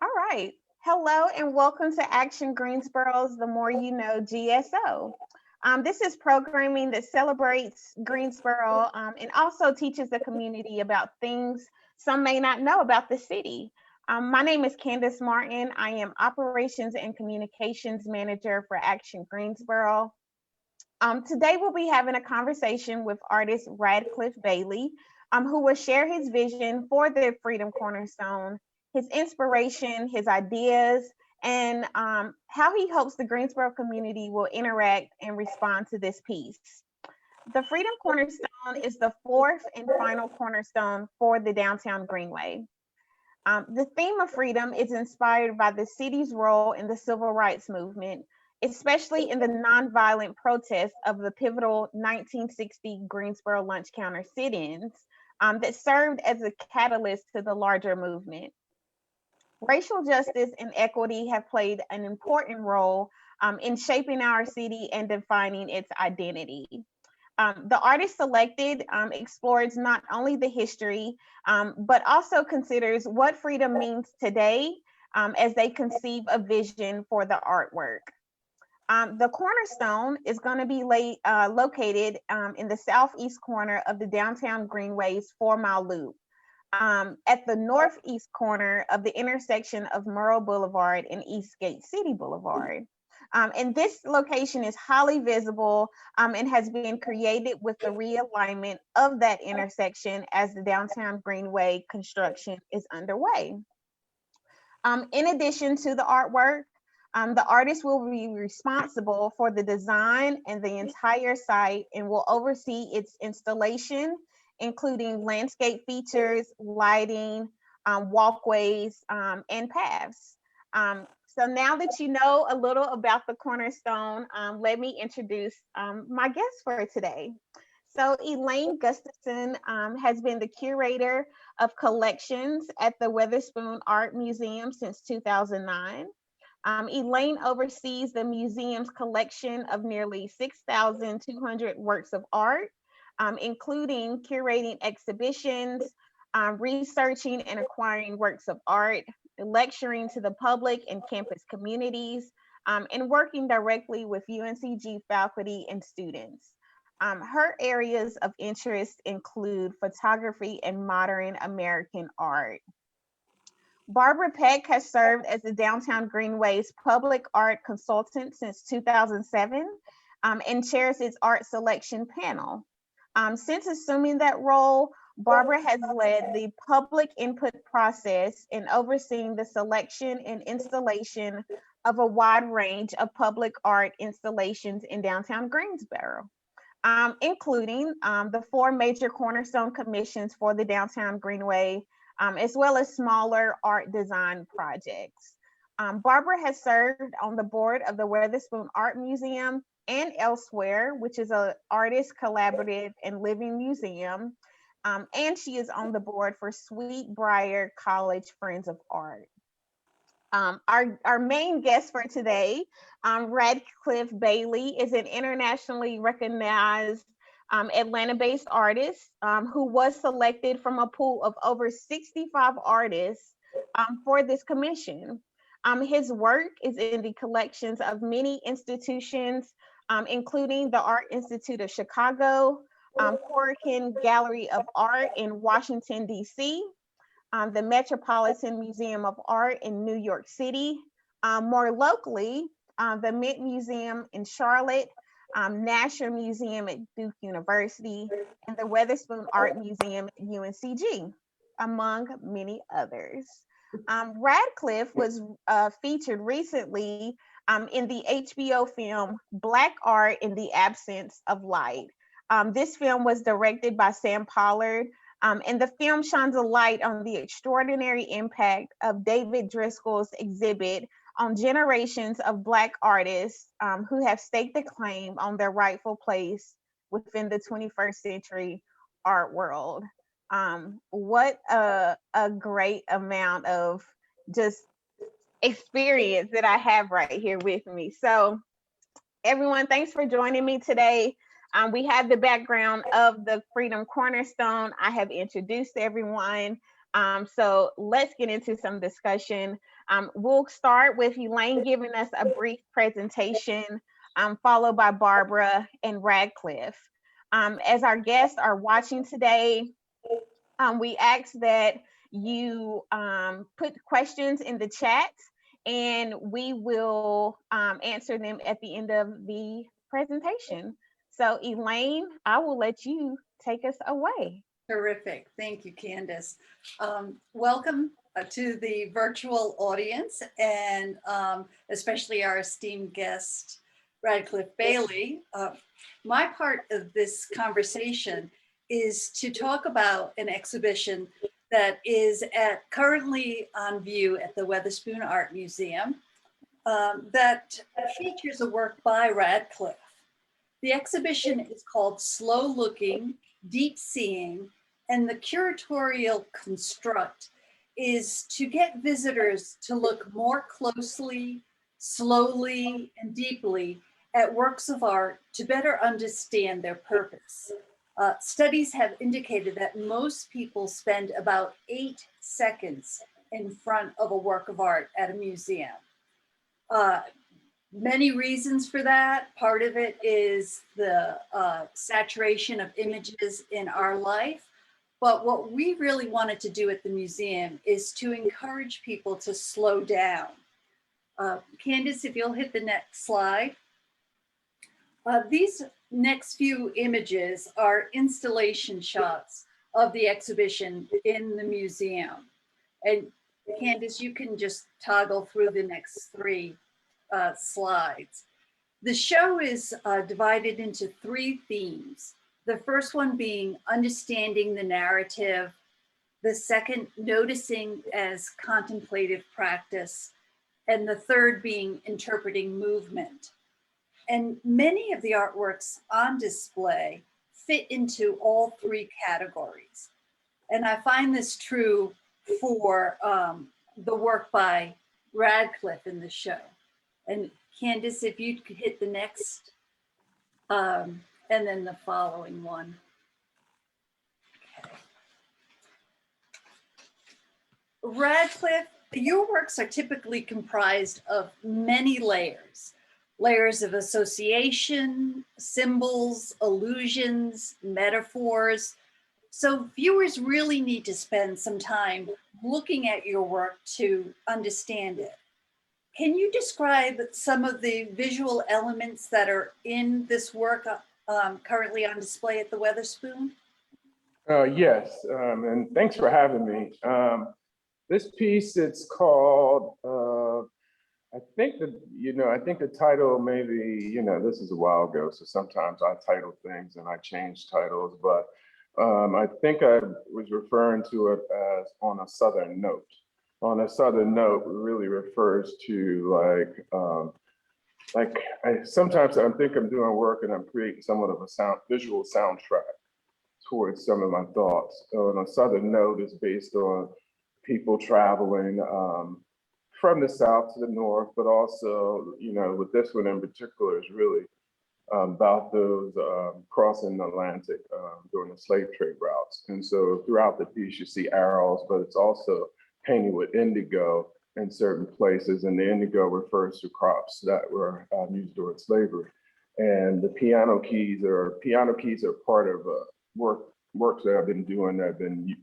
All right. Hello and welcome to Action Greensboro's The More You Know GSO. This is programming that celebrates Greensboro and also teaches the community about things some may not know about the city. My name is Candace Martin. I am Operations and Communications Manager for Action Greensboro. Today we'll be having a conversation with artist Radcliffe Bailey, who will share his vision for the Freedom Cornerstone, his inspiration, his ideas, and how he hopes the Greensboro community will interact and respond to this piece. The Freedom Cornerstone is the fourth and final cornerstone for the downtown Greenway. The theme of freedom is inspired by the city's role in the civil rights movement, especially in the nonviolent protests of the pivotal 1960 Greensboro lunch counter sit ins that served as a catalyst to the larger movement. Racial justice and equity have played an important role in shaping our city and defining its identity. The artist selected explores not only the history, but also considers what freedom means today as they conceive a vision for the artwork. The cornerstone is going to be located in the southeast corner of the downtown Greenway's 4 Mile Loop, at the northeast corner of the intersection of Murrow Boulevard and Eastgate City Boulevard. And this location is highly visible and has been created with the realignment of that intersection as the downtown Greenway construction is underway. In addition to the artwork, the artist will be responsible for the design and the entire site and will oversee its installation, including landscape features, lighting, walkways, and paths. So now that you know a little about the Cornerstone, let me introduce my guest for today. So Elaine Gustafson has been the curator of collections at the Weatherspoon Art Museum since 2009. Elaine oversees the museum's collection of nearly 6,200 works of art, including curating exhibitions, researching and acquiring works of art, lecturing to the public and campus communities, and working directly with UNCG faculty and students. Her areas of interest include photography and modern American art. Barbara Peck has served as the Downtown Greenway's public art consultant since 2007 and chairs its art selection panel. Since assuming that role, Barbara has led the public input process in overseeing the selection and installation of a wide range of public art installations in downtown Greensboro, including the four major cornerstone commissions for the downtown Greenway, as well as smaller art design projects. Barbara has served on the board of the Weatherspoon Art Museum and Elsewhere, which is an artist collaborative and living museum. And she is on the board for Sweet Briar College Friends of Art. Our main guest for today, Radcliffe Bailey, is an internationally recognized Atlanta-based artist who was selected from a pool of over 65 artists for this commission. His work is in the collections of many institutions, including the Art Institute of Chicago, Corrigan Gallery of Art in Washington, D.C., the Metropolitan Museum of Art in New York City, more locally, the Mint Museum in Charlotte, Nasher Museum at Duke University, and the Weatherspoon Art Museum at UNCG, among many others. Radcliffe was featured recently in the HBO film Black Art in the Absence of Light. This film was directed by Sam Pollard, and the film shines a light on the extraordinary impact of David Driscoll's exhibit on generations of Black artists who have staked a claim on their rightful place within the 21st century art world. What a great amount of just experience that I have right here with me. So, everyone, thanks for joining me today. We have the background of the Freedom Cornerstone. I have introduced everyone. So let's get into some discussion. We'll start with Elaine giving us a brief presentation, followed by Barbara and Radcliffe. As our guests are watching today, we ask that you put questions in the chat, and we will answer them at the end of the presentation. So Elaine, I will let you take us away. Terrific. Thank you, Candace. Welcome to the virtual audience, and especially our esteemed guest, Radcliffe Bailey. My part of this conversation is to talk about an exhibition that is currently on view at the Weatherspoon Art Museum that features a work by Radcliffe. The exhibition is called Slow Looking, Deep Seeing, and the curatorial construct is to get visitors to look more closely, slowly, and deeply at works of art to better understand their purpose. Studies have indicated that most people spend about 8 seconds in front of a work of art at a museum. Many reasons for that. Part of it is the saturation of images in our life. But what we really wanted to do at the museum is to encourage people to slow down. Candace, if you'll hit the next slide. These next few images are installation shots of the exhibition in the museum. And Candace, you can just toggle through the next 3 slides. The show is divided into 3 themes. The first one being understanding the narrative. The second, noticing as contemplative practice. And the third being interpreting movement. And many of the artworks on display fit into all 3 categories. And I find this true for the work by Radcliffe in the show. And Candace, if you could hit the next, and then the following one. Okay. Radcliffe, your works are typically comprised of many layers. Layers of association, symbols, allusions, metaphors. So viewers really need to spend some time looking at your work to understand it. Can you describe some of the visual elements that are in this work currently on display at the Weatherspoon? Yes, and thanks for having me. This piece, it's called, I think the title maybe, this is a while ago, so sometimes I title things and I change titles, but I think I was referring to it as On a Southern Note. On a Southern Note really refers to sometimes I think I'm doing work and I'm creating somewhat of a visual soundtrack towards some of my thoughts. On a Southern Note is based on people traveling from the south to the north, but also, with this one in particular is really about those crossing the Atlantic during the slave trade routes. And so throughout the piece, you see arrows, but it's also painted with indigo in certain places. And the indigo refers to crops that were used during slavery. And the piano keys are part of works that I've been doing that have been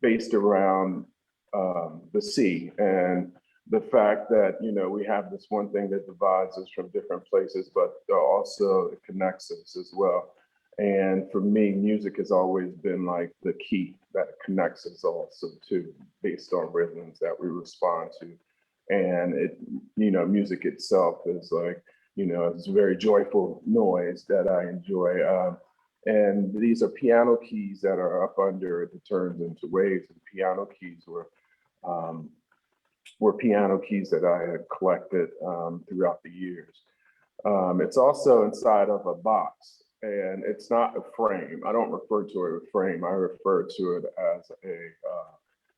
based around the sea and the fact that, we have this one thing that divides us from different places, but also it connects us as well. And for me, music has always been like the key that connects us also too, based on rhythms that we respond to. And music itself is like, it's a very joyful noise that I enjoy. And these are piano keys that are up under it that turns into waves. And piano keys were piano keys that I had collected throughout the years. It's also inside of a box, and it's not a frame. I don't refer to it as a frame. I refer to it as a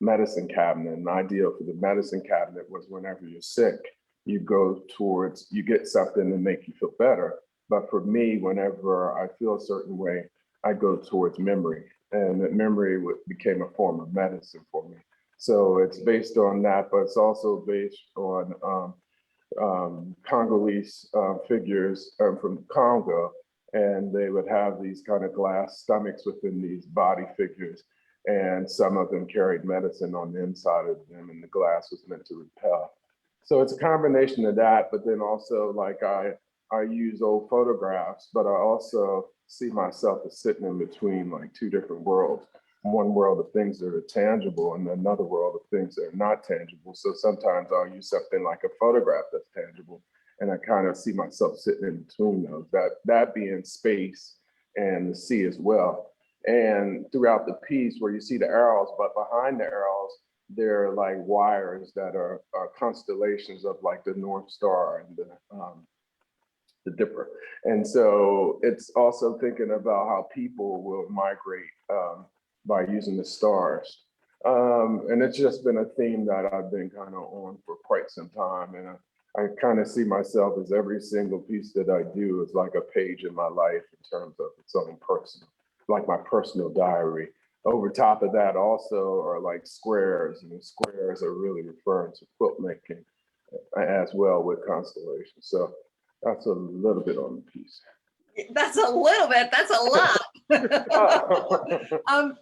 medicine cabinet. And the idea for the medicine cabinet was whenever you're sick, you get something to make you feel better. But for me, whenever I feel a certain way, I go towards memory, and that memory became a form of medicine for me. So it's based on that, but it's also based on Congolese figures from Congo, and they would have these kind of glass stomachs within these body figures, and some of them carried medicine on the inside of them, and the glass was meant to repel. So it's a combination of that, but then also like I use old photographs, but I also see myself as sitting in between like two different worlds. One world of things that are tangible and another world of things that are not tangible. So sometimes I'll use something like a photograph that's tangible, and I kind of see myself sitting in between those, that being space and the sea as well. And throughout the piece where you see the arrows, but behind the arrows, they're like wires that are constellations of like the North Star and the Dipper. And so it's also thinking about how people will migrate by using the stars. And it's just been a theme that I've been kind of on for quite some time. And I kind of see myself as every single piece that I do is like a page in my life in terms of its own personal, like my personal diary. Over top of that also are like squares, and the squares are really referring to quilt making as well with constellations. So that's a little bit on the piece. That's a little bit, that's a lot.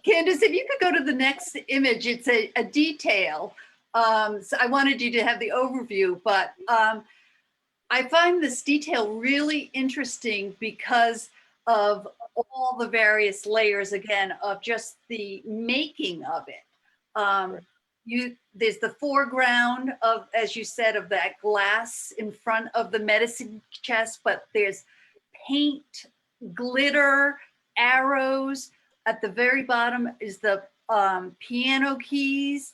Candace, if you could go to the next image, it's a detail. So I wanted you to have the overview, but I find this detail really interesting because of all the various layers, again, of just the making of it. There's the foreground of, as you said, of that glass in front of the medicine chest, but there's paint, glitter, arrows. At the very bottom is the piano keys.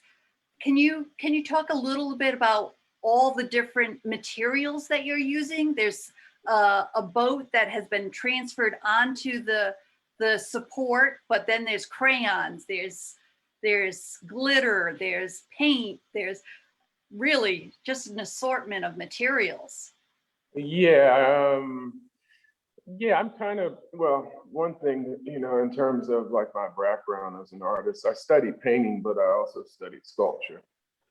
Can you talk a little bit about all the different materials that you're using? There's a boat that has been transferred onto the support, but then there's crayons, there's glitter, there's paint, there's really just an assortment of materials. Yeah, I'm kind of, well, one thing, in terms of like my background as an artist, I studied painting, but I also studied sculpture.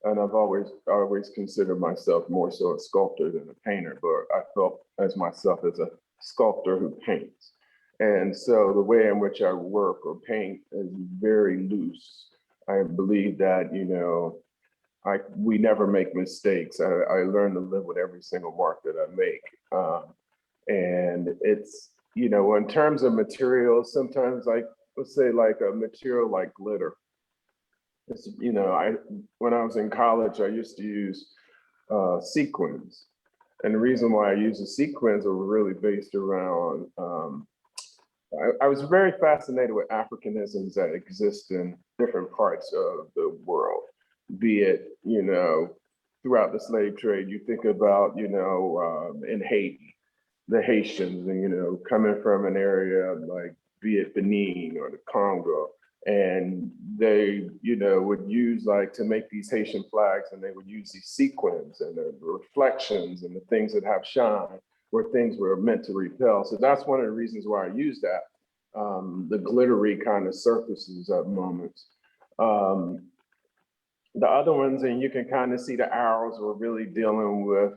And I've always considered myself more so a sculptor than a painter, but I felt as myself as a sculptor who paints. And so the way in which I work or paint is very loose. I believe that, we never make mistakes. I learn to live with every single mark that I make. And it's, in terms of materials, sometimes let's say like a material like glitter. It's, when I was in college, I used to use sequins. And the reason why I use the sequins are really based around, I was very fascinated with Africanisms that exist in different parts of the world, be it, throughout the slave trade. You think about, in Haiti, the Haitians, and, coming from an area like, be it Benin or the Congo, and they, would use like to make these Haitian flags, and they would use these sequins and the reflections and the things that have shine, where things were meant to repel. So that's one of the reasons why I use that, the glittery kind of surfaces at moments. The other ones, and you can kind of see the arrows were really dealing with,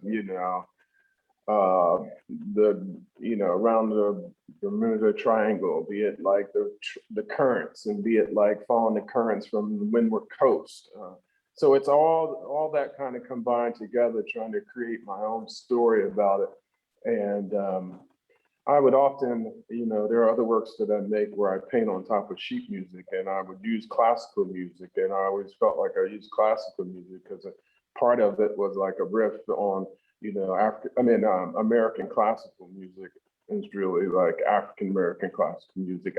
around the Bermuda Triangle, be it like the currents, and be it like following the currents from the windward coast. So it's all that kind of combined together, trying to create my own story about it. And I would often, there are other works that I make where I paint on top of sheet music, and I would use classical music. And I always felt like I used classical music because part of it was like a riff on, American classical music is really like African American classical music,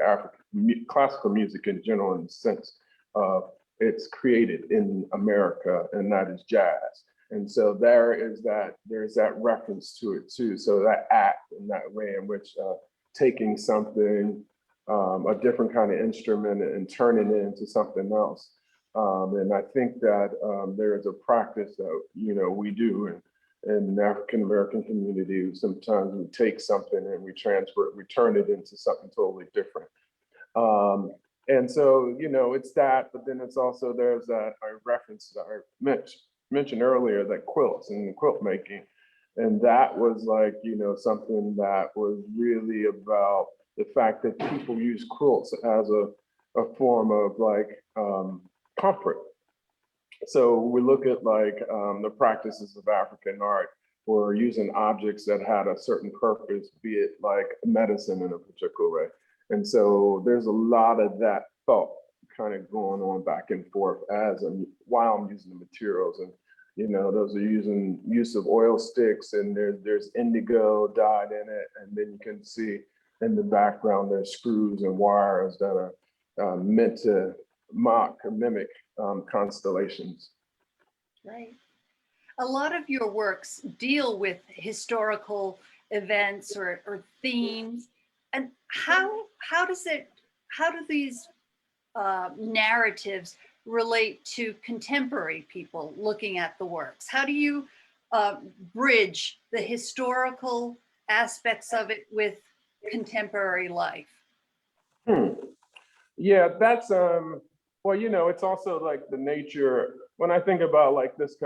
classical music in general, in the sense of it's created in America, and that is jazz. And so there's that reference to it too. So that act in that way in which taking something, a different kind of instrument, and turning it into something else. And I think that there is a practice that, we do in the African American community. Sometimes we take something and we transfer it, we turn it into something totally different. And so, it's that, but then it's also, there's that I referenced that I mentioned earlier, that quilts and the quilt making. And that was like, something that was really about the fact that people use quilts as a form of like comfort. So we look at like the practices of African art, or using objects that had a certain purpose, be it like medicine in a particular way. And so there's a lot of that thought kind of going on back and forth while I'm using the materials. And those are use of oil sticks, and there's indigo dyed in it, and then you can see in the background there's screws and wires that are meant to mimic constellations. Right. A lot of your works deal with historical events or themes, and how do these narratives relate to contemporary people looking at the works? How do you bridge the historical aspects of it with contemporary life? Yeah, that's well, it's also like the nature. When I think about like this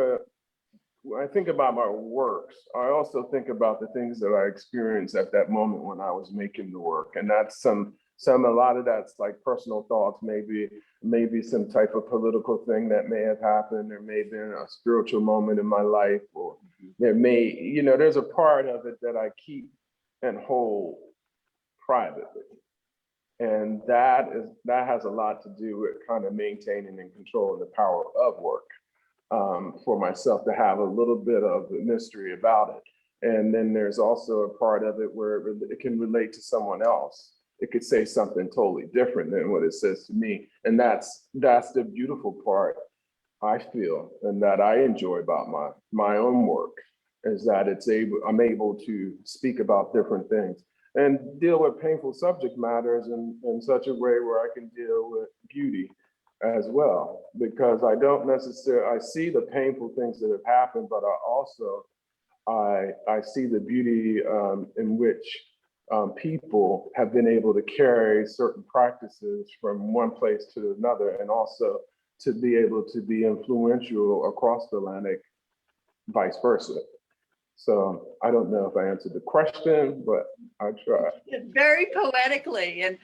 when I think about my works, I also think about the things that I experienced at that moment when I was making the work. And that's a lot of that's like personal thoughts, maybe some type of political thing that may have happened. There may have been a spiritual moment in my life, or there's a part of it that I keep and hold privately. And that has a lot to do with kind of maintaining and controlling the power of work. For myself, to have a little bit of the mystery about it. And then there's also a part of it where it can relate to someone else. It could say something totally different than what it says to me. And that's the beautiful part, I feel, and that I enjoy about my own work, is that I'm able to speak about different things and deal with painful subject matters in such a way where I can deal with beauty as well, because I don't necessarily, I see the painful things that have happened, but I see the beauty in which people have been able to carry certain practices from one place to another, and also to be able to be influential across the Atlantic, vice versa. So I don't know if I answered the question, but I tried. Very poetically. And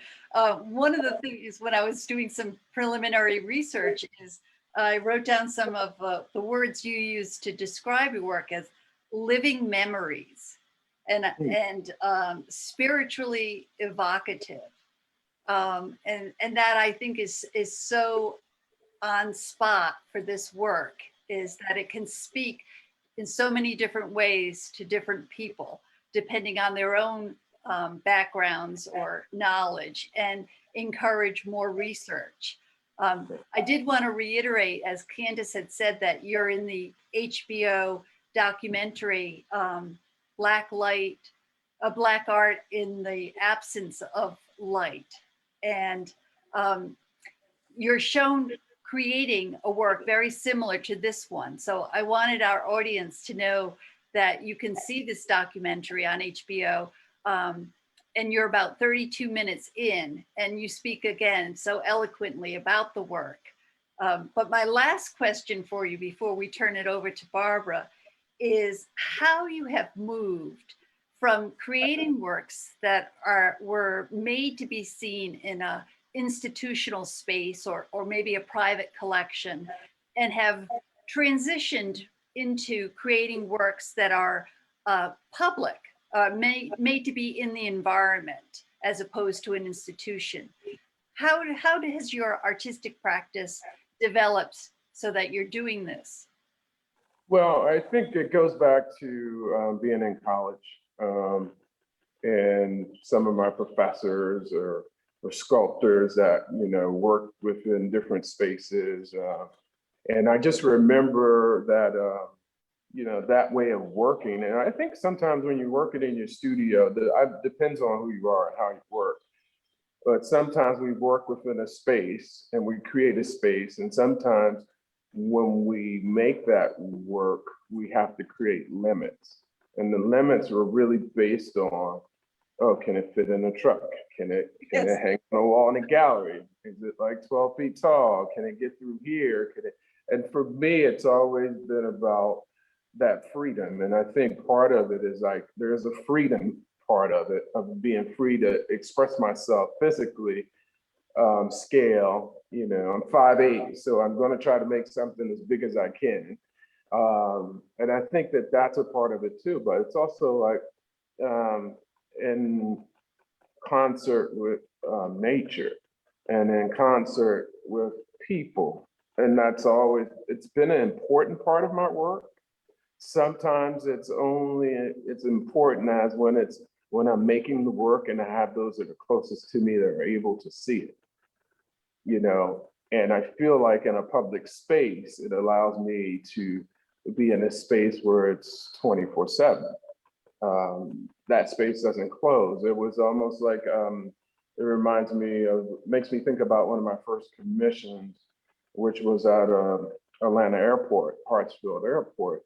one of the things when I was doing some preliminary research is I wrote down some of the words you use to describe your work as living memories and spiritually evocative. And that I think is so on spot for this work, is that it can speak in so many different ways to different people, depending on their own backgrounds or knowledge, and encourage more research. I did want to reiterate, as Candace had said, that you're in the HBO documentary, Black Art in the Absence of Light. And you're shown creating a work very similar to this one. So I wanted our audience to know that you can see this documentary on HBO, and you're about 32 minutes in, and you speak again so eloquently about the work. But my last question for you before we turn it over to Barbara is how you have moved from creating works that were made to be seen in a institutional space or maybe a private collection, and have transitioned into creating works that are public, made to be in the environment as opposed to an institution. How has your artistic practice developed so that you're doing this? Well, I think it goes back to being in college, and some of my professors or sculptors that worked within different spaces, and I just remember that that way of working. And I think sometimes when you're working in your studio, it depends on who you are and how you work. But sometimes we work within a space and we create a space, and sometimes when we make that work, we have to create limits. And the limits are really based on Oh, can it fit in a truck? Can it Yes. hang on a wall in a gallery? Is it like 12 feet tall? Can it get through here? And for me, it's always been about that freedom. And I think part of it is like, there's a freedom part of it, of being free to express myself physically, scale. You know, I'm 5'8", so I'm going to try to make something as big as I can. And I think that that's a part of it too, but it's also like, in concert with nature and in concert with people. And that's always, it's been an important part of my work. Sometimes it's important as when I'm making the work and I have those that are closest to me that are able to see it, you know. And I feel like in a public space, it allows me to be in a space where it's 24/7. That space doesn't close. It was almost like, it reminds me of, makes me think about one of my first commissions, which was at Atlanta Airport, Hartsfield Airport.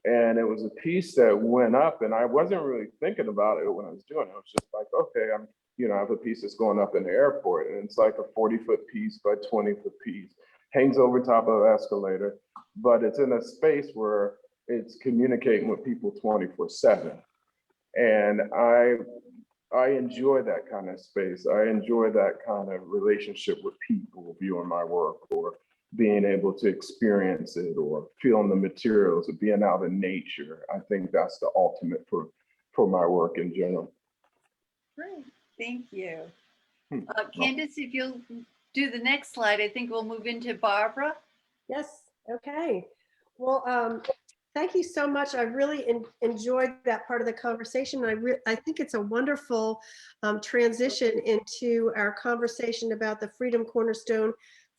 And it was a piece that went up, and I wasn't really thinking about it when I was doing it. I was just like, okay, I have a piece that's going up in the airport, and it's like a 40-foot piece by 20-foot piece, hangs over top of an escalator, but it's in a space where it's communicating with people 24/7. And I enjoy that kind of space. I enjoy that kind of relationship with people viewing my work, or being able to experience it, or feeling the materials, or being out in nature. I think that's the ultimate for my work in general. Great, thank you. Hmm. Candace, if you'll do the next slide, I think we'll move into Barbara. Yes. Okay. Well, thank you so much. I really enjoyed that part of the conversation. I think it's a wonderful transition into our conversation about the Freedom Cornerstone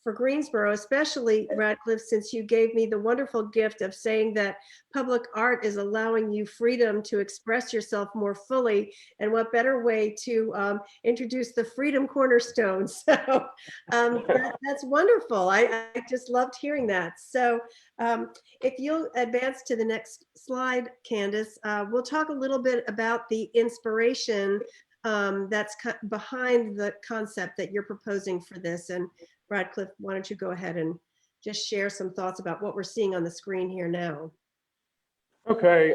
for Greensboro, especially Radcliffe, since you gave me the wonderful gift of saying that public art is allowing you freedom to express yourself more fully. And what better way to introduce the Freedom Cornerstone. So that's wonderful. I just loved hearing that. So if you'll advance to the next slide, Candace, we'll talk a little bit about the inspiration that's behind the concept that you're proposing for this. And Radcliffe, why don't you go ahead and just share some thoughts about what we're seeing on the screen here now? Okay.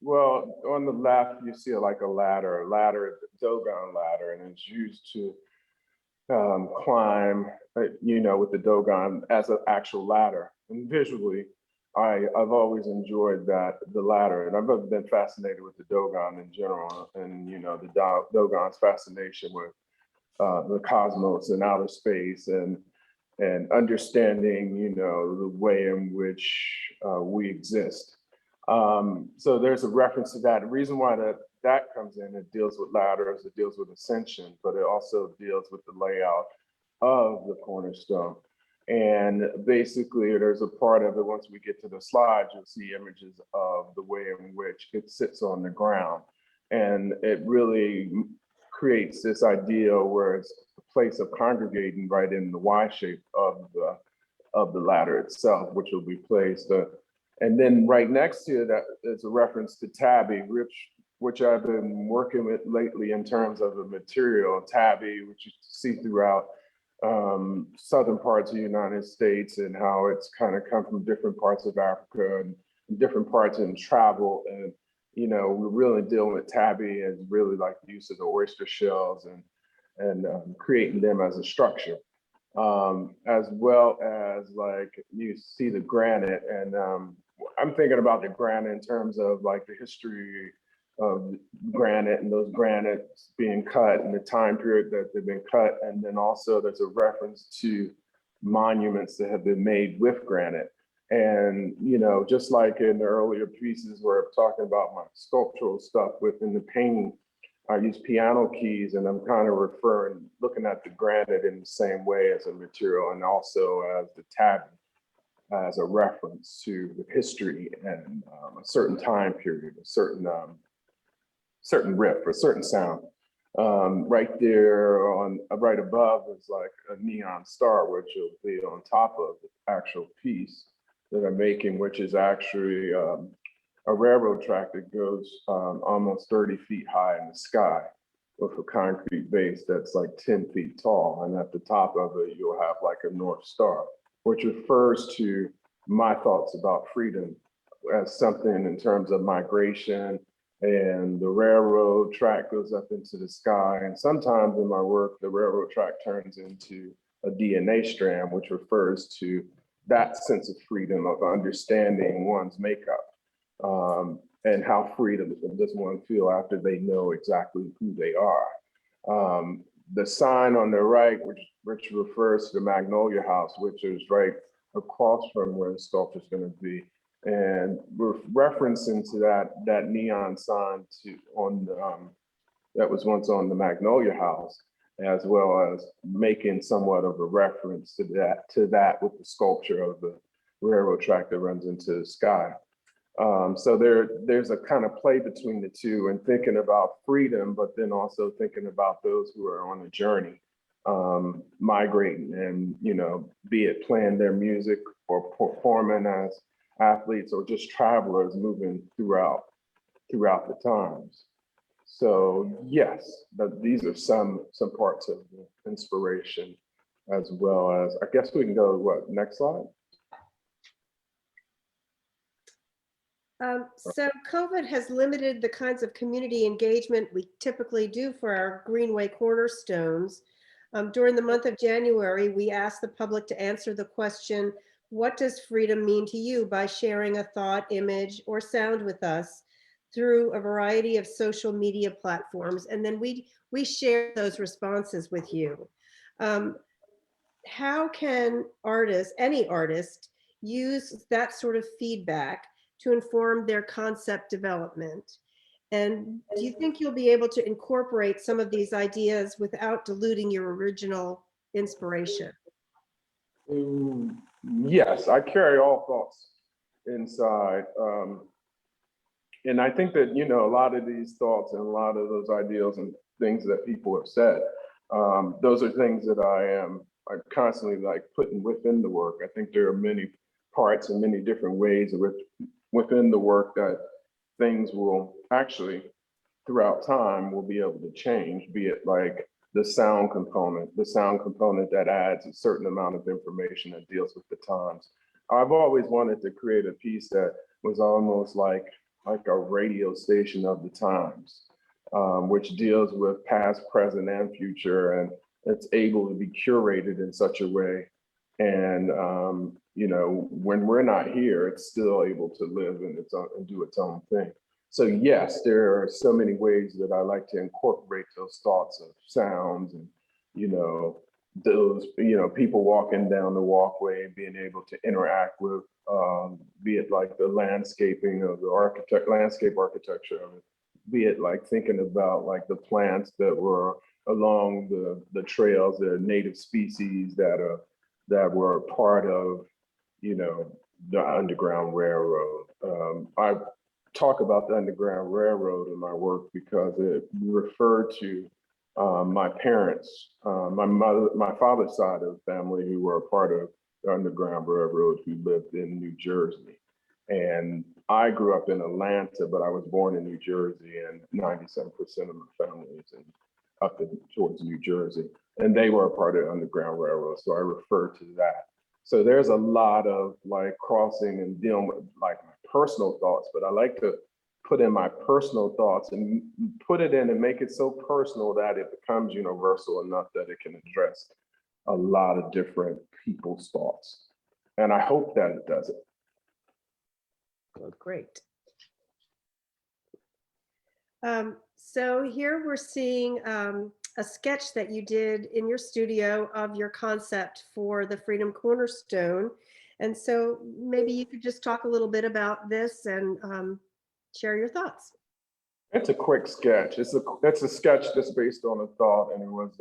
Well, on the left, you see like a ladder. A ladder is a Dogon ladder, and it's used to climb, with the Dogon as an actual ladder. And visually, I've always enjoyed the ladder, and I've been fascinated with the Dogon in general, and the Dogon's fascination with the cosmos and outer space, and understanding, the way in which we exist. So there's a reference to that. The reason why that comes in, it deals with ladders, it deals with ascension, but it also deals with the layout of the cornerstone. And basically, there's a part of it, once we get to the slides, you'll see images of the way in which it sits on the ground. And it really creates this idea where it's a place of congregating right in the Y shape of the ladder itself, which will be placed. And then right next to that is a reference to tabby, which I've been working with lately in terms of the material. Tabby, which you see throughout southern parts of the United States, and how it's kind of come from different parts of Africa and different parts in travel. And we're really dealing with tabby as really like the use of the oyster shells and creating them as a structure, as well as like you see the granite. And I'm thinking about the granite in terms of like the history of granite and those granites being cut and the time period that they've been cut. And then also there's a reference to monuments that have been made with granite. And, just like in the earlier pieces where I'm talking about my sculptural stuff within the painting, I use piano keys, and I'm kind of looking at the granite in the same way as a material, and also as the tabby as a reference to the history and a certain time period, a certain riff, a certain sound. Right there right above is like a neon star, which will be on top of the actual piece that I'm making, which is actually a railroad track that goes almost 30 feet high in the sky with a concrete base that's like 10 feet tall. And at the top of it, you'll have like a North Star, which refers to my thoughts about freedom as something in terms of migration. And the railroad track goes up into the sky. And sometimes in my work, the railroad track turns into a DNA strand, which refers to that sense of freedom of understanding one's makeup. And how freedom does one feel after they know exactly who they are. The sign on the right, which refers to the Magnolia House, which is right across from where the sculpture is going to be. And we're referencing to that neon sign that was once on the Magnolia House, as well as making somewhat of a reference to that with the sculpture of the railroad track that runs into the sky. So there's a kind of play between the two and thinking about freedom, but then also thinking about those who are on a journey, migrating and, be it playing their music or performing as athletes or just travelers moving throughout the times. So yes, these are some parts of the inspiration, as well as, I guess we can go, next slide? So COVID has limited the kinds of community engagement we typically do for our Greenway Cornerstones. During the month of January, we asked the public to answer the question, what does freedom mean to you, by sharing a thought, image, or sound with us through a variety of social media platforms. And then we share those responses with you. How can any artist, use that sort of feedback to inform their concept development? And do you think you'll be able to incorporate some of these ideas without diluting your original inspiration? Yes, I carry all thoughts inside. And I think that, a lot of these thoughts and a lot of those ideals and things that people have said, those are things that I'm constantly like putting within the work. I think there are many parts and many different ways within the work that things will actually, throughout time, will be able to change, be it like the sound component that adds a certain amount of information that deals with the times. I've always wanted to create a piece that was almost like a radio station of the times, which deals with past, present, and future, and it's able to be curated in such a way. And when we're not here, it's still able to live and do its own thing. So yes, there are so many ways that I like to incorporate those thoughts of sounds and, those, people walking down the walkway and being able to interact with, be it like the landscaping of the landscape architecture of it, be it like thinking about like the plants that were along the trails, the native species that were part of, the Underground Railroad. I talk about the Underground Railroad in my work because it referred to my parents, my father's side of the family, who were a part of the Underground Railroad, who lived in New Jersey. And I grew up in Atlanta, but I was born in New Jersey, and 97% of my family is up towards New Jersey. And they were a part of the Underground Railroad, so I refer to that. So there's a lot of like crossing and dealing with like my personal thoughts, but I like to put in my personal thoughts and put it in and make it so personal that it becomes universal enough that it can address a lot of different people's thoughts. And I hope that it does it. Well, great. So here we're seeing a sketch that you did in your studio of your concept for the Freedom Cornerstone. And so maybe you could just talk a little bit about this and share your thoughts. It's a quick sketch. It's a sketch that's based on a thought, and it was,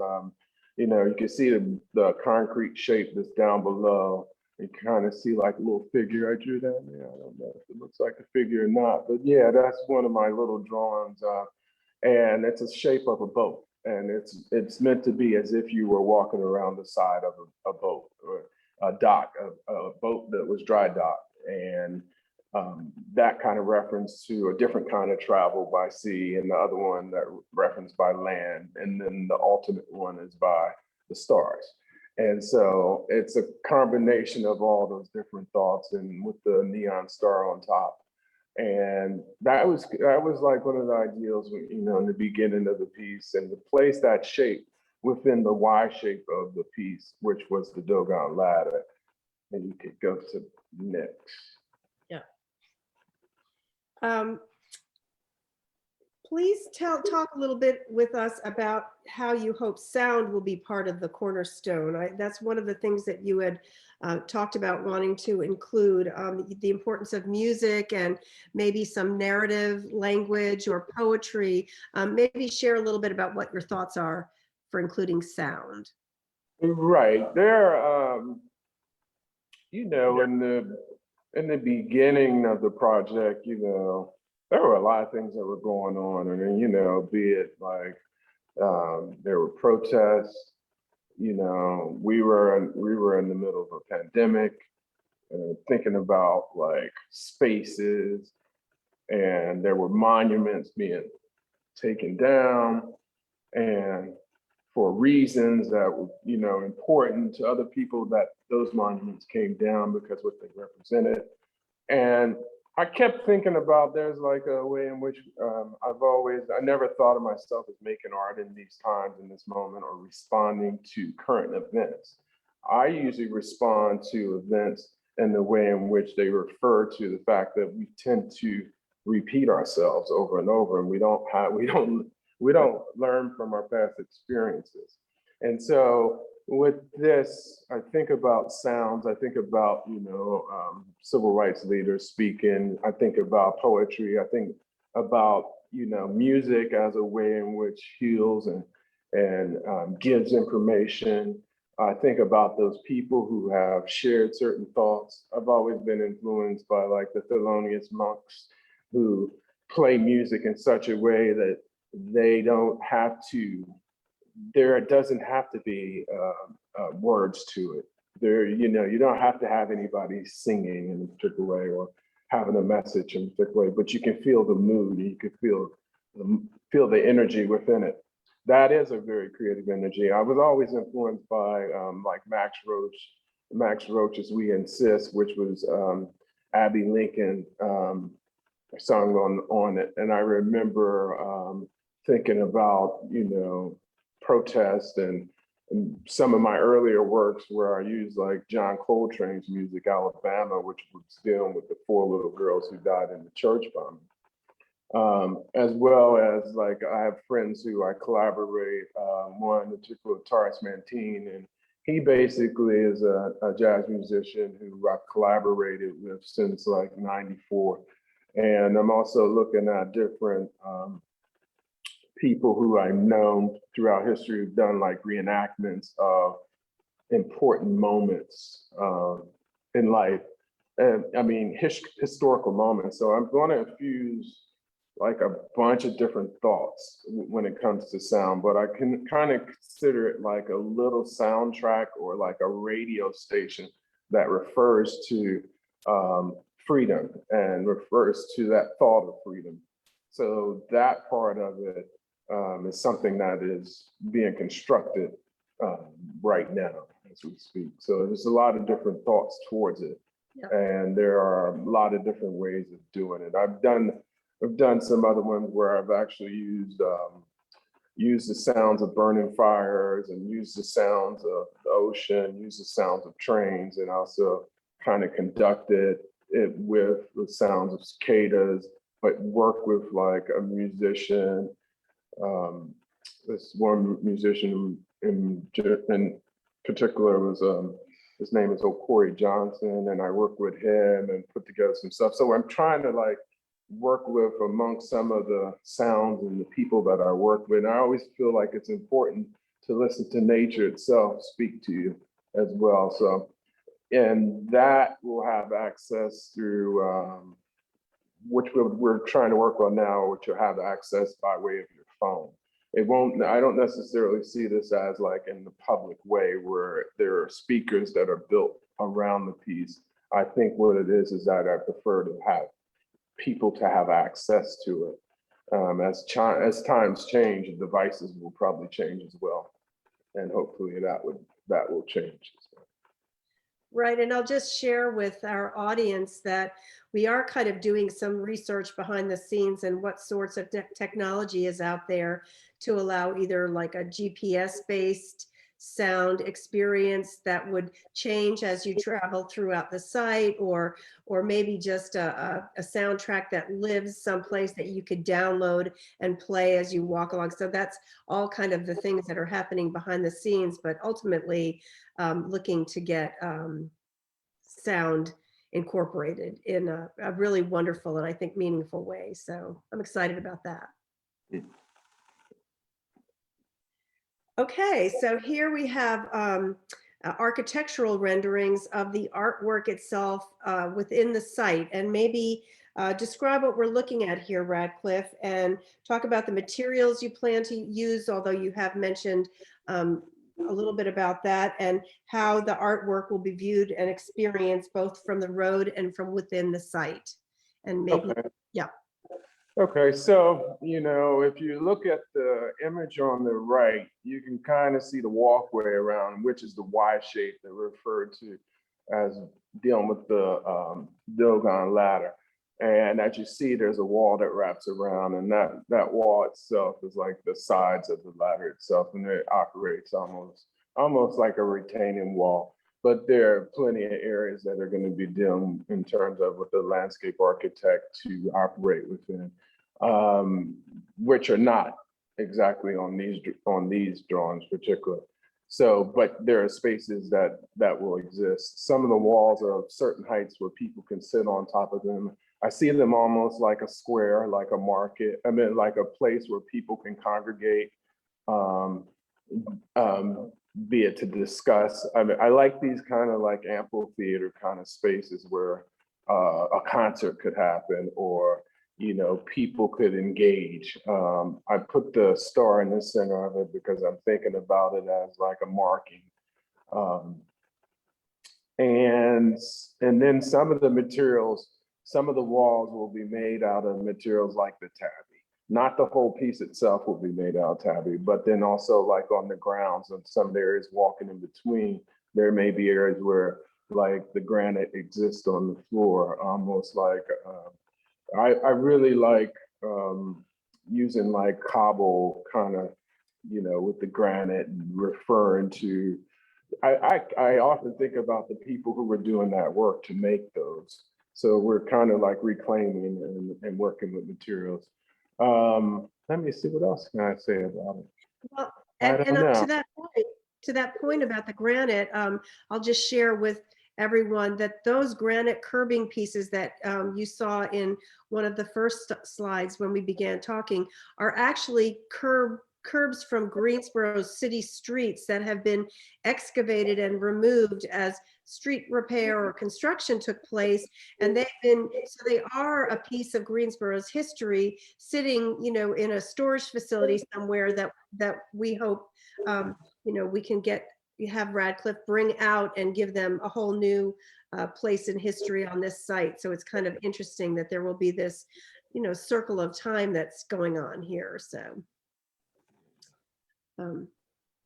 you can see the concrete shape that's down below. You kind of see like a little figure I drew down there. I don't know if it looks like a figure or not, but yeah, that's one of my little drawings. And it's a shape of a boat, and it's meant to be as if you were walking around the side of a boat or a dock, a boat that was dry docked. And that kind of reference to a different kind of travel by sea, and the other one that referenced by land, and then the ultimate one is by the stars. And so it's a combination of all those different thoughts, and with the neon star on top. And that was like one of the ideals, you know, in the beginning of the piece, and to place that shape within the Y shape of the piece, which was the Dogon ladder. And you could go to next. Yeah. Please talk a little bit with us about how you hope sound will be part of the Cornerstone. That's one of the things that you had talked about wanting to include, the importance of music and maybe some narrative language or poetry. Maybe share a little bit about what your thoughts are for including sound. Right. There, you know, in the beginning of the project, you know, there were a lot of things that were going on. And then, you know, be it like there were protests, you know, we were in the middle of a pandemic, and thinking about like spaces, and there were monuments being taken down, and for reasons that were, you know, important to other people, that those monuments came down because what they represented. And I kept thinking about, there's like a way in which I never thought of myself as making art in these times, in this moment, or responding to current events. I usually respond to events in the way in which they refer to the fact that we tend to repeat ourselves over and over, and we don't learn from our past experiences. And so with this, I think about sounds, I think about, you know, civil rights leaders speaking, I think about poetry, I think about, you know, music as a way in which heals and gives information. I think about those people who have shared certain thoughts. I've always been influenced by like the Thelonious monks, who play music in such a way that they don't have to, there doesn't have to be words to it. There, you know, you don't have to have anybody singing in a particular way or having a message in a particular way, but you can feel the mood, you can feel the energy within it. That is a very creative energy. I was always influenced by like Max Roach's "We Insist," which was Abby Lincoln sung on it. And I remember thinking about, you know, protest, and some of my earlier works where I used like John Coltrane's music, Alabama, which was dealing with the 4 little girls who died in the church bombing. As well as like, I have friends who I collaborate, one in particular, Taurus Mantine, and he basically is a jazz musician who I've collaborated with since like '94. And I'm also looking at different people who I've known throughout history who've done like reenactments of important moments in life. And I mean, historical moments. So I'm going to infuse like a bunch of different thoughts when it comes to sound, but I can kind of consider it like a little soundtrack or like a radio station that refers to freedom and refers to that thought of freedom. So that part of it is something that is being constructed right now as we speak. So there's a lot of different thoughts towards it. Yep. And there are a lot of different ways of doing it. I've done some other ones where I've actually used the sounds of burning fires, and used the sounds of the ocean, used the sounds of trains, and also kind of conducted it with the sounds of cicadas, but work with like a musician. This one musician in particular was his name is O'Corey Johnson, and I worked with him and put together some stuff. So I'm trying to like work with amongst some of the sounds and the people that I work with. And I always feel like it's important to listen to nature itself speak to you as well. So, and that will have access through which we're trying to work on now, which you'll have access by way of your phone. It won't, I don't necessarily see this as like in the public way where there are speakers that are built around the piece. I think what it is that I prefer to have people to have access to it. As times change, devices will probably change as well, and hopefully that will change as well. Right, and I'll just share with our audience that we are kind of doing some research behind the scenes and what sorts of technology is out there to allow either like a GPS-based sound experience that would change as you travel throughout the site, or maybe just a soundtrack that lives someplace that you could download and play as you walk along. So that's all kind of the things that are happening behind the scenes, but ultimately looking to get sound incorporated in a really wonderful and I think meaningful way. So I'm excited about that. Okay, so here we have architectural renderings of the artwork itself within the site, and maybe describe what we're looking at here, Radcliffe, and talk about the materials you plan to use, although you have mentioned a little bit about that, and how the artwork will be viewed and experienced both from the road and from within the site. And maybe, Okay. yeah. Okay, so, if you look at the image on the right, you can kind of see the walkway around, which is the Y shape that we're referred to as dealing with the Dogon ladder. And as you see, there's a wall that wraps around, and that wall itself is like the sides of the ladder itself, and it operates almost like a retaining wall. But there are plenty of areas that are going to be dealing in terms of with the landscape architect to operate within, which are not exactly on these drawings particularly. So, but there are spaces that will exist. Some of the walls are of certain heights where people can sit on top of them. I see them almost like a square, like a market. I mean, like a place where people can congregate, be it to discuss. I mean, I like these kind of like amphitheater kind of spaces where a concert could happen, or people could engage. I put the star in the center of it because I'm thinking about it as like a marking. And then some of the materials, some of the walls will be made out of materials like the tabby. Not the whole piece itself will be made out of tabby, but then also like on the grounds of some areas walking in between, there may be areas where like the granite exists on the floor, almost like, I really like using like cobble kind of, with the granite and referring to, I often think about the people who were doing that work to make those. So we're kind of like reclaiming and working with materials. Let me see, what else can I say about it? Well, I don't know. to that point about the granite, I'll just share with everyone that those granite curbing pieces that you saw in one of the first slides when we began talking are actually curbs from Greensboro's city streets that have been excavated and removed as street repair or construction took place. And so they are a piece of Greensboro's history sitting, in a storage facility somewhere that we hope, we can have Radcliffe bring out and give them a whole new place in history on this site. So it's kind of interesting that there will be this, circle of time that's going on here. So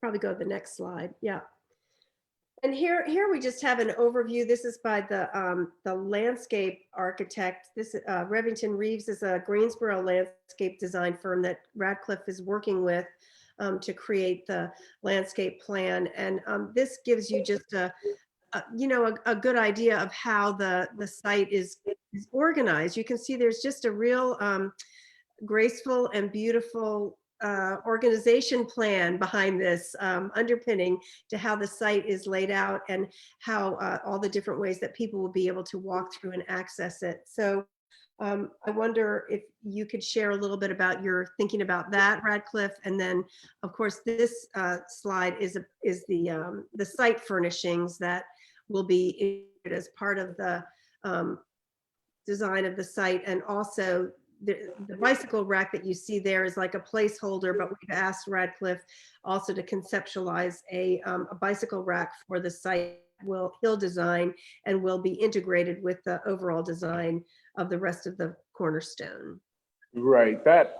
probably go to the next slide. Yeah. And here we just have an overview. This is by the landscape architect. This Revington Reeves is a Greensboro landscape design firm that Radcliffe is working with to create the landscape plan. And this gives you just a good idea of how the site is organized. You can see there's just a real graceful and beautiful organization plan behind this, underpinning to how the site is laid out and how all the different ways that people will be able to walk through and access it. So I wonder if you could share a little bit about your thinking about that, Radcliffe, and then of course this slide is the site furnishings that will be as part of the design of the site, and also the bicycle rack that you see there is like a placeholder, but we've asked Radcliffe also to conceptualize a bicycle rack for the site he'll design and will be integrated with the overall design of the rest of the Cornerstone. Right. That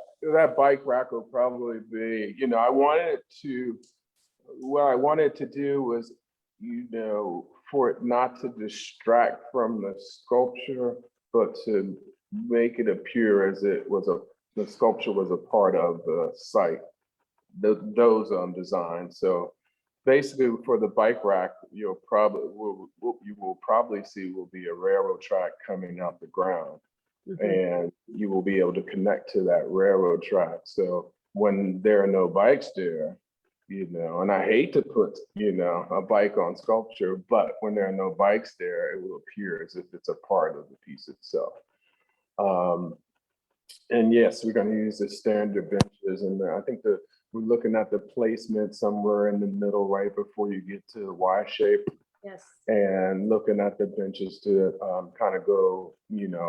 bike rack will probably be, I wanted to, what I wanted to do was, for it not to distract from the sculpture, but to make it appear as the sculpture was a part of the site, those designs. So basically for the bike rack, what you will probably see will be a railroad track coming out the ground. And you will be able to connect to that railroad track. So when there are no bikes there, and I hate to put, a bike on sculpture, but when there are no bikes there, it will appear as if it's a part of the piece itself. And yes, we're going to use the standard benches, and I think we're looking at the placement somewhere in the middle, right before you get to the Y shape. Yes. And looking at the benches to kind of go,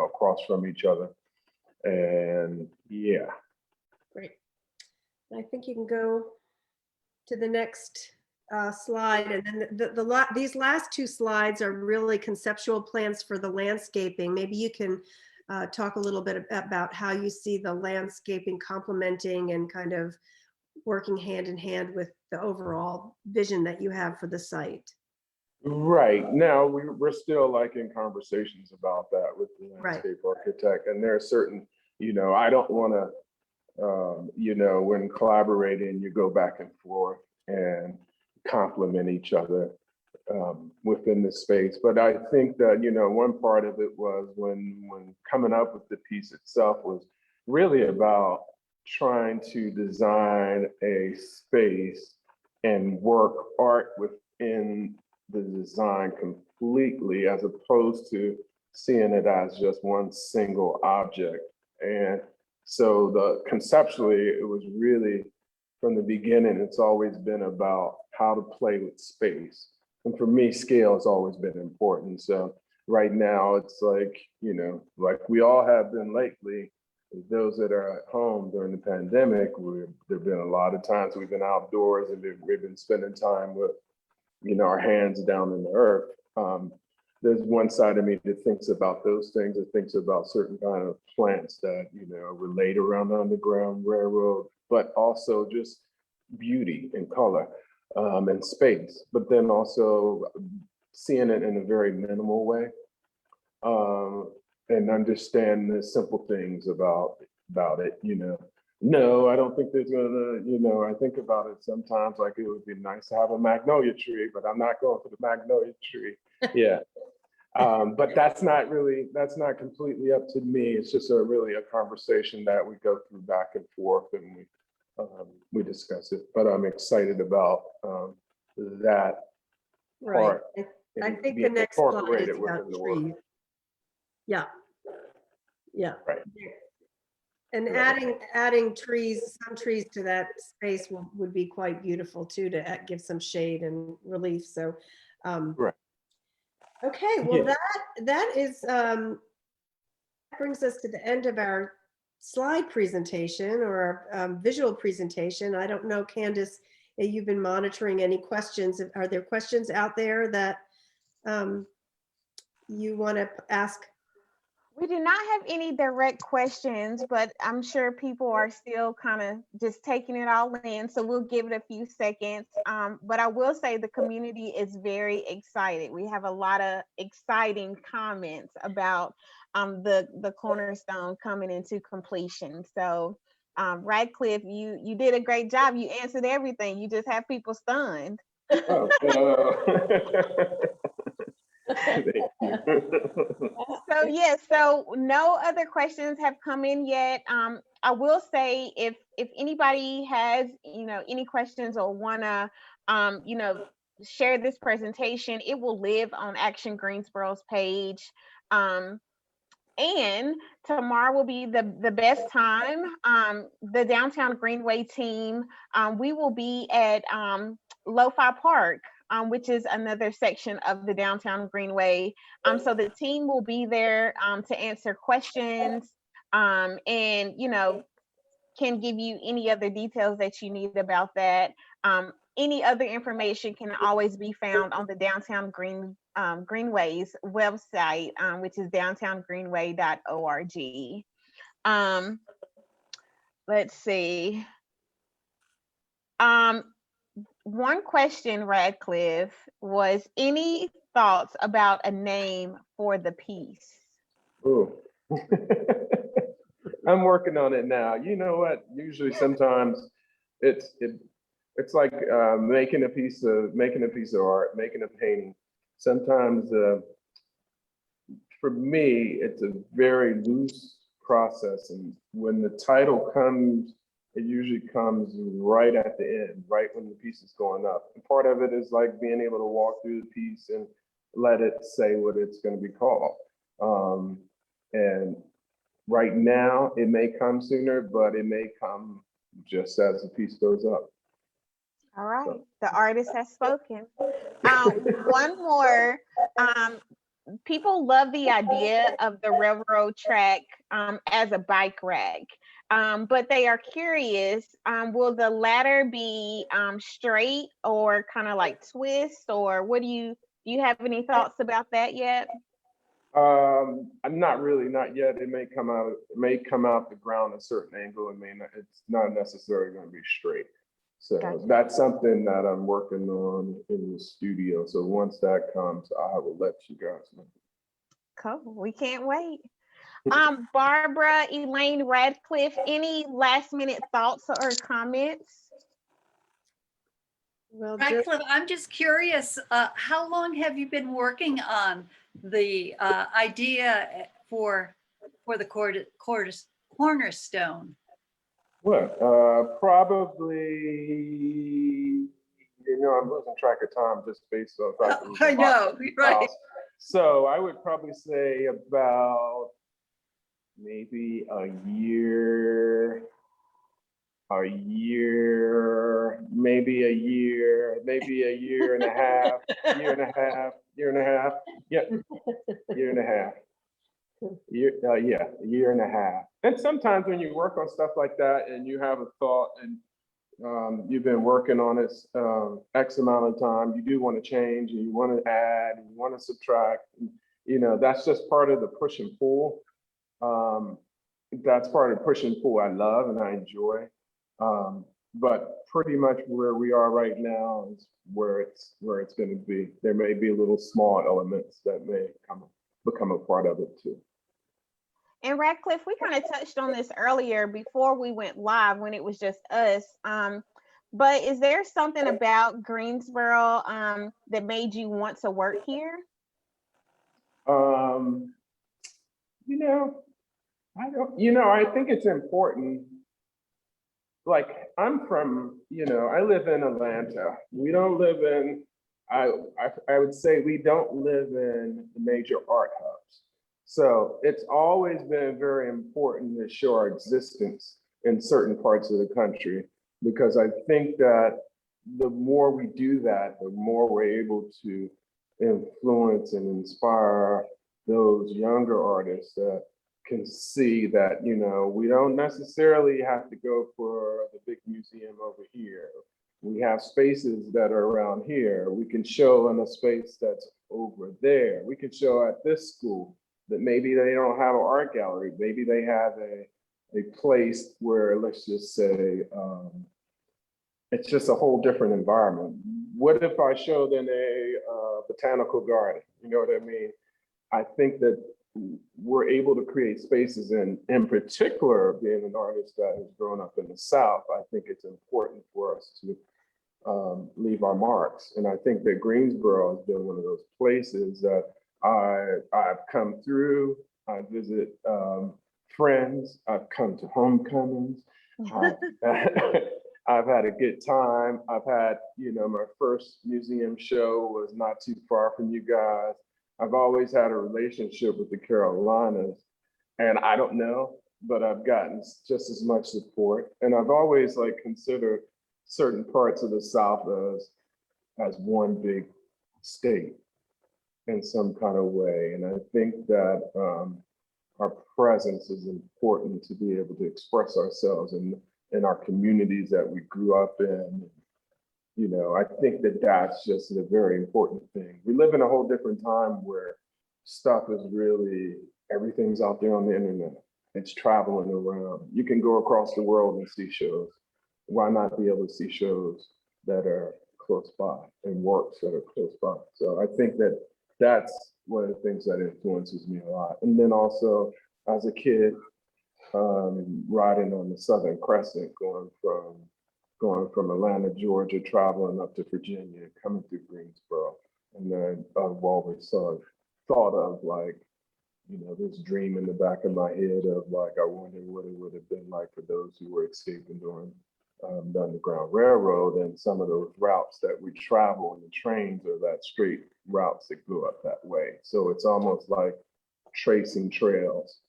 across from each other. And yeah. Great. I think you can go to the next slide. And then these last two slides are really conceptual plans for the landscaping. Maybe you can talk a little bit about how you see the landscaping complementing and kind of working hand in hand with the overall vision that you have for the site. Right. Now we're still like in conversations about that with the landscape architect, and there are certain, I don't want to, when collaborating, you go back and forth and complement each other within the space. But I think that, one part of it was when coming up with the piece itself was really about trying to design a space and work art within the design completely, as opposed to seeing it as just one single object. And so conceptually, it was really, from the beginning, it's always been about how to play with space. And for me, scale has always been important. So right now, it's like, like we all have been lately, those that are at home during the pandemic, there've been a lot of times we've been outdoors and we've been spending time with, our hands down in the earth. There's one side of me that thinks about those things, that thinks about certain kind of plants that, relate around the Underground Railroad, but also just beauty and color and space, but then also seeing it in a very minimal way and understand the simple things about it, No, I don't think there's gonna, I think about it sometimes like it would be nice to have a magnolia tree, but I'm not going for the magnolia tree. Yeah. But that's not completely up to me. It's just really a conversation that we go through back and forth and we discuss it. But I'm excited about that part. I think the next slide is about trees. Yeah. Yeah. Right. And adding trees, some trees to that space would be quite beautiful too, to give some shade and relief. So, right. Okay, well, that brings us to the end of our slide presentation or our visual presentation. I don't know, Candace, if you've been monitoring any questions. Are there questions out there that you want to ask? We do not have any direct questions, but I'm sure people are still kind of just taking it all in. So we'll give it a few seconds. But I will say the community is very excited. We have a lot of exciting comments about the Cornerstone coming into completion. So Radcliffe, you did a great job. You answered everything. You just have people stunned. Oh, So yes, so no other questions have come in yet. I will say if anybody has any questions or wanna share this presentation, it will live on Action Greensboro's page. And tomorrow will be the best time. The Downtown Greenway team, we will be at Lo-Fi Park, which is another section of the Downtown Greenway. So the team will be there to answer questions and, can give you any other details that you need about that. any other information can always be found on the Downtown Greenway's website, which is downtowngreenway.org. Let's see. One question, Radcliffe, was any thoughts about a name for the piece? Ooh. I'm working on it now. You know what? Usually, sometimes it's like making a piece of art, making a painting. Sometimes, for me, it's a very loose process, and when the title comes, it usually comes right at the end, right when the piece is going up. And part of it is like being able to walk through the piece and let it say what it's going to be called. And right now, it may come sooner, but it may come just as the piece goes up. All right, so the artist has spoken. One more. People love the idea of the railroad track as a bike rack, but they are curious, will the ladder be straight or kind of like twist, or what do you have any thoughts about that yet? I'm not yet. It may come out the ground a certain angle. It's not necessarily going to be straight. So gotcha. That's something that I'm working on in the studio. So once that comes, I will let you guys know. Cool. We can't wait. Barbara Elaine Radcliffe, any last minute thoughts or comments? Well, Radcliffe, I'm just curious, how long have you been working on the idea for the cornerstone? Well, probably, I'm losing track of time just based on I know, right. So I would probably say about maybe a year, maybe a year and a half, year and a half. Yep, year and a half. A year and a half. And sometimes when you work on stuff like that and you have a thought and you've been working on it X amount of time, you do want to change and you want to add and you want to subtract. And, that's just part of the push and pull. That's part of the push and pull I love and I enjoy. But pretty much where we are right now is where it's going to be. There may be little small elements that may become a part of it too. And Radcliffe, we kind of touched on this earlier before we went live when it was just us. But is there something about Greensboro that made you want to work here? I think it's important. Like I'm from, I live in Atlanta. We don't live in, I would say we don't live in the major art hubs. So it's always been very important to show our existence in certain parts of the country, because I think that the more we do that, the more we're able to influence and inspire those younger artists that can see that, we don't necessarily have to go for the big museum over here. We have spaces that are around here. We can show in a space that's over there. We can show at this school that maybe they don't have an art gallery. Maybe they have a place where, let's just say, it's just a whole different environment. What if I showed in a botanical garden? You know what I mean? I think that we're able to create spaces, and in particular, being an artist that has grown up in the South, I think it's important for us to leave our marks. And I think that Greensboro has been one of those places that I've come through. I visit friends. I've come to homecomings. I've had a good time. I've had, my first museum show was not too far from you guys. I've always had a relationship with the Carolinas, and I don't know, but I've gotten just as much support. And I've always considered certain parts of the South as one big state in some kind of way. And I think that our presence is important to be able to express ourselves in our communities that we grew up in. You know, I think that that's just a very important thing. We live in a whole different time where stuff is really, everything's out there on the internet. It's traveling around. You can go across the world and see shows. Why not be able to see shows that are close by and works that are close by? So I think that that's one of the things that influences me a lot. And then also as a kid, riding on the Southern Crescent, going from Atlanta, Georgia, traveling up to Virginia, coming through Greensboro. And then I've always thought of like, you know, this dream in the back of my head of like, I wonder what it would have been like for those who were escaping during the Underground Railroad, and some of those routes that we travel and the trains are that straight routes that go up that way. So it's almost like tracing trails.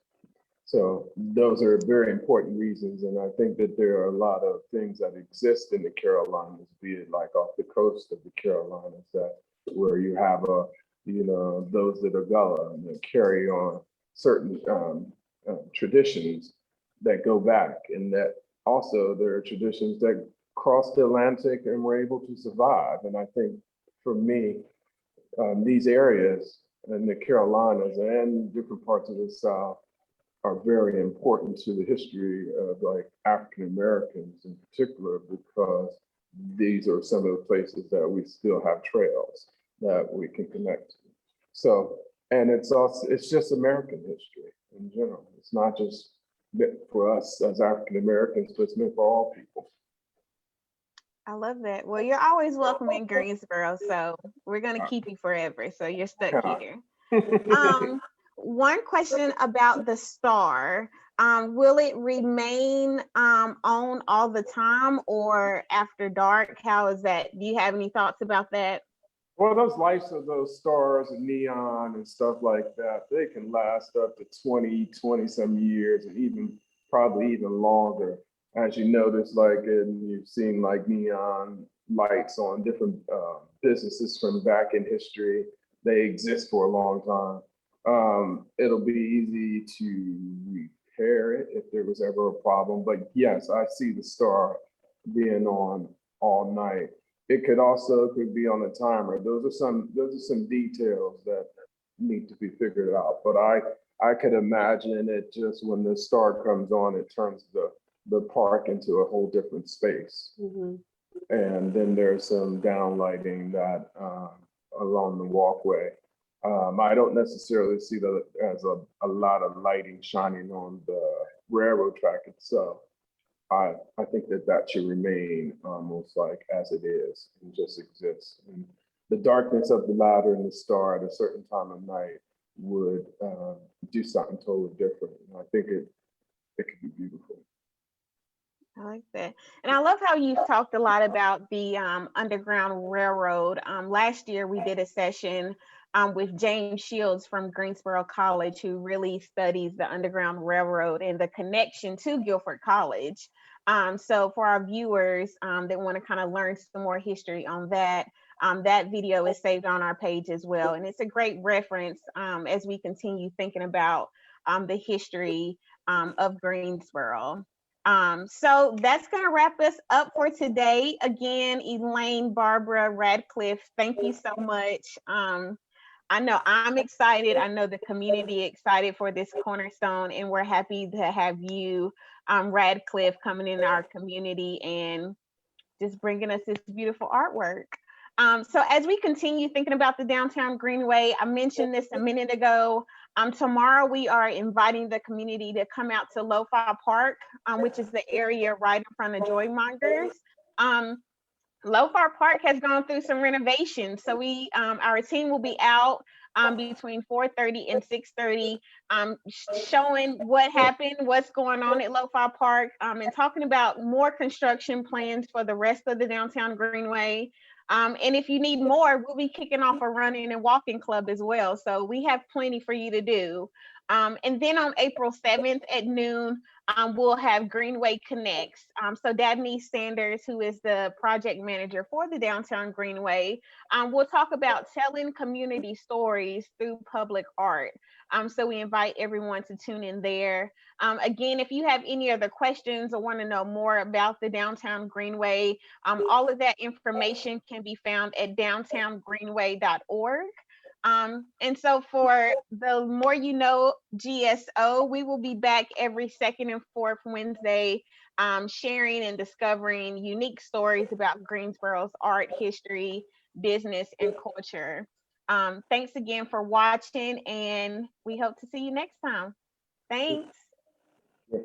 So those are very important reasons. And I think that there are a lot of things that exist in the Carolinas, be it like off the coast of the Carolinas, that where you have you know, those that are Gullah and that carry on certain traditions that go back, and that also there are traditions that cross the Atlantic and were able to survive. And I think for me, these areas in the Carolinas and different parts of the South are very important to the history of like African Americans in particular, because these are some of the places that we still have trails that we can connect to. So, and it's just American history in general. It's not just meant for us as African Americans, but it's meant for all people. I love that. Well, you're always welcome in Greensboro, so we're gonna keep you forever. So you're stuck here. One question about the star. Will it remain on all the time or after dark? How is that? Do you have any thoughts about that? Well, those lights of those stars and neon and stuff like that, they can last up to 20 some years, and even probably even longer. As you notice, like, and you've seen like neon lights on different businesses from back in history. They exist for a long time. It'll be easy to repair it if there was ever a problem. But yes, I see the star being on all night. It could be on a timer. Those are some details that need to be figured out. But I could imagine it just when the star comes on, it turns the park into a whole different space. Mhm. And then there's some downlighting that along the walkway. I don't necessarily see that as a lot of lighting shining on the railroad track itself. I think that should remain almost like as it is and just exists. And the darkness of the ladder and the star at a certain time of night would do something totally different. And I think it could be beautiful. I like that. And I love how you've talked a lot about the Underground Railroad. Last year, we did a session with James Shields from Greensboro College, who really studies the Underground Railroad and the connection to Guilford College. So for our viewers that want to kind of learn some more history on that, that video is saved on our page as well. And it's a great reference as we continue thinking about the history of Greensboro. So that's going to wrap us up for today. Again, Elaine, Barbara, Radcliffe, thank you so much. I know I'm excited. I know the community excited for this cornerstone, and we're happy to have you, Radcliffe, coming in our community and just bringing us this beautiful artwork. So as we continue thinking about the downtown Greenway, I mentioned this a minute ago. Tomorrow we are inviting the community to come out to Lo-Fi Park, which is the area right in front of Joymongers. Lo-Fi Park has gone through some renovations, so our team will be out between 4:30 and 6:30, showing what happened, what's going on at Lo-Fi Park, and talking about more construction plans for the rest of the downtown Greenway. And if you need more, we'll be kicking off a running and walking club as well. So we have plenty for you to do. And then on April 7th at noon, we'll have Greenway Connects. So Dabney Sanders, who is the project manager for the downtown Greenway, we'll talk about telling community stories through public art. So we invite everyone to tune in there. Again, if you have any other questions or want to know more about the Downtown Greenway, all of that information can be found at downtowngreenway.org. And so for the More You Know GSO, we will be back every second and fourth Wednesday, sharing and discovering unique stories about Greensboro's art, history, business, and culture. Thanks again for watching, and we hope to see you next time. Thanks. Yeah.